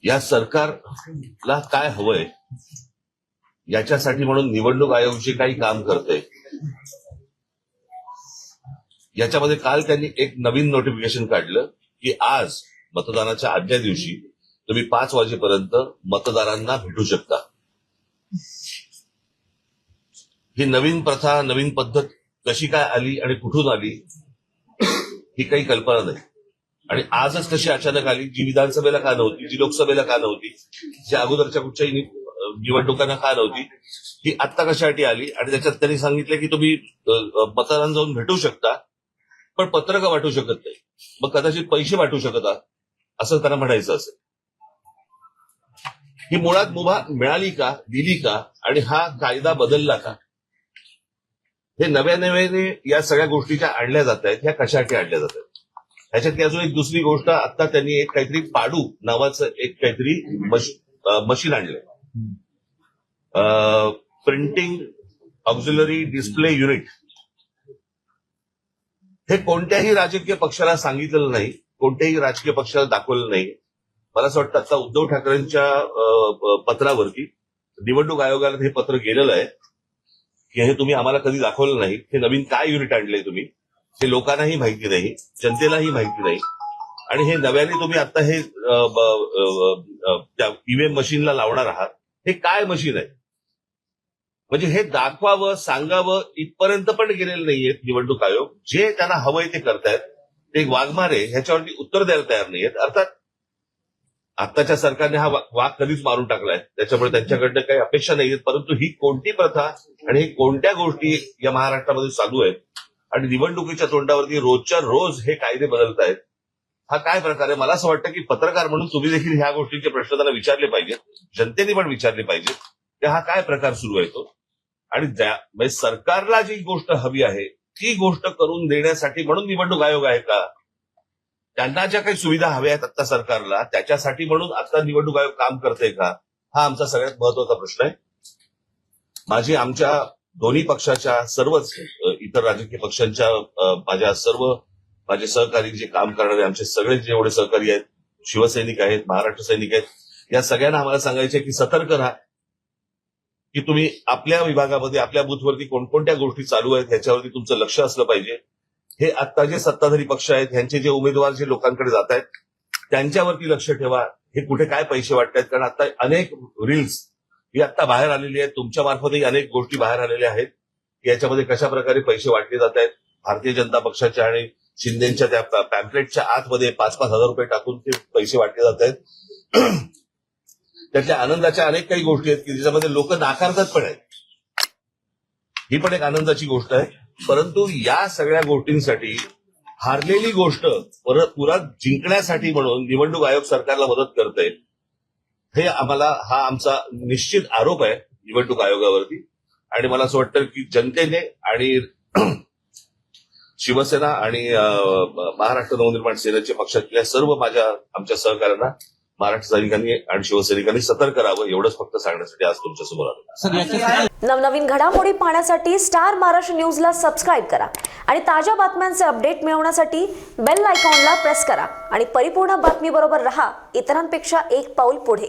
या सरकारला काय हवंय याच्यासाठी म्हणून निवडणूक आयोग जे काही काम करतंय याच्यामध्ये काल त्यांनी एक नवीन नोटिफिकेशन काढलं की आज मतदानाच्या आदल्या दिवशी तुम्ही 5 वाजेपर्यंत मतदारांना भेटू शकता. ही नवीन प्रथा, नवीन पद्धत कशी काय आली आणि कुठून आली ही काही कल्पना नाही. आणि आजच कशी अचानक आली, जी विधानसभेला का नव्हती, जी लोकसभेला का नव्हती, जी अगोदरच्या कुठच्याही निवडणुकांना का नव्हती, ही आत्ता कशासाठी आली. आणि त्याच्यात त्यांनी सांगितलं की तुम्ही मतदारांना जाऊन भेटू शकता पण पत्रकं वाटू शकत नाही. मग कदाचित पैसे वाटू शकत असं त्यांना म्हणायचं असेल. ही मुळात मुभा मिळाली का, दिली का, आणि हा कायदा बदलला का, हे नव्याने या सगळ्या गोष्टी ज्या आणल्या जात आहेत ह्या कशासाठी आणल्या जात आहेत. ह्याच्यातली अजून एक दुसरी गोष्ट, आता त्यांनी एक काहीतरी पाडू नावाचं एक काहीतरी मशीन आणलंय, प्रिंटिंग ऑक्झिलरी डिस्प्ले युनिट. हे कोणत्याही राजकीय पक्षाला सांगितलेलं नाही, कोणत्याही राजकीय पक्षाला दाखवलं नाही. मला असं वाटतं आता उद्धव ठाकरेंच्या पत्रावरती निवडणूक आयोगाला हे पत्र गेलेलं आहे की हे तुम्ही आम्हाला कधी दाखवलं नाही. हे नवीन काय युनिट आणलंय तुम्ही, हे लोकांनाही माहिती नाही, जनतेलाही माहिती नाही. आणि हे नव्याने तुम्ही आता हे त्या ईव्हीएम मशीनला लावणार आहात. हे काय मशीन आहे, म्हणजे हे दाखवावं, सांगावं इथपर्यंत पण गेलेलं नाहीयेत निवडणूक आयोग. जे त्यांना हवंय ते करतायत. ते वाघमारे ह्याच्यावरती उत्तर द्यायला तयार नाहीयेत. अर्थात आत्ताच्या सरकारने हा वाघ कधीच मारून टाकलाय, त्याच्यामुळे त्यांच्याकडनं काही अपेक्षा नाहीयेत. परंतु ही कोणती प्रथा आणि ही कोणत्या गोष्टी या महाराष्ट्रामध्ये चालू आहेत आणि निवडणुकीच्या तोंडावरती रोजच्या रोज हे कायदे बदलतायत, हा काय प्रकार आहे. मला असं वाटतं की पत्रकार म्हणून तुम्ही देखील ह्या गोष्टींचे प्रश्न त्यांना विचारले पाहिजेत, जनतेने पण विचारले पाहिजेत की हा काय प्रकार सुरू आहे तो. आणि म्हणजे सरकारला जी गोष्ट हवी आहे ती गोष्ट करून देण्यासाठी म्हणून निवडणूक आयोग आहे का, त्यांना ज्या काही सुविधा हव्या आहेत आता सरकारला त्याच्यासाठी म्हणून आता निवडणूक आयोग काम करते का, हा आमचा सगळ्यात महत्वाचा प्रश्न आहे. आमच्या दोन्ही पक्षाच्या, सर्वच इतर राजकीय पक्षांच्या, माझे सहकारी जे काम करणारे आमचे सगळे जेवढे सहकारी आहेत, शिवसैनिक आहेत, महाराष्ट्र सैनिक आहेत, या सगळ्यांना आम्हाला सांगायचे की सतर्क राहा, की तुम्ही आपल्या विभागामध्ये, आपल्या बूथवरती कोणकोणत्या गोष्टी चालू आहेत ह्याच्यावरती तुमचं लक्ष असलं पाहिजे. हे आता जे सत्ताधारी पक्ष आहेत ह्यांचे जे उमेदवार जे लोकांकडे जात आहेत त्यांच्यावरती लक्ष ठेवा. हे कुठे काय पैसे वाटतायत, कारण आता अनेक रील्स ही आता बाहेर आलेली आहेत, तुमच्या मार्फतही अनेक गोष्टी बाहेर आलेल्या आहेत की याच्यामध्ये कशा प्रकारे पैसे वाटले जात आहेत. भारतीय जनता पक्षाच्या आणि शिंदेच्या त्या पॅम्पलेटच्या आतमध्ये 5-5 हजार रुपये टाकून ते पैसे वाटले जात आहेत. त्यातल्या आनंदाच्या अनेक काही गोष्टी आहेत की ज्याच्यामध्ये लोक नाकारतात पण आहेत. ही पण एक आनंदाची गोष्ट आहे. परंतु या सगळ्या गोष्टींसाठी हारलेली गोष्ट पुन्हा जिंकण्यासाठी म्हणून निवडणूक आयोग सरकारला मदत करतंय, हे हा आमचा निश्चित आरोप आहे निवडणूक आयोगावरती. आणि मला असं वाटतं की जनतेने आणि शिवसेना आणि महाराष्ट्र नवनिर्माण सेनेच्या पक्षातल्या सर्व आमच्या सहकाऱ्यांना महाराष्ट्र सैनिकांनी आणि शिवसैनिकांनी सतर्क राहावं एवढंच फक्त सांगण्यासाठी आज तुमच्या समोर आलो. नवनवीन घडामोडी पाहण्यासाठी स्टार महाराष्ट्र न्यूजला सबस्क्राईब करा आणि ताज्या बातम्यांचे अपडेट मिळवण्यासाठी बेल आयकॉनला प्रेस करा आणि परिपूर्ण बातमी बरोबर रहा, इतरांपेक्षा एक पाऊल पुढे.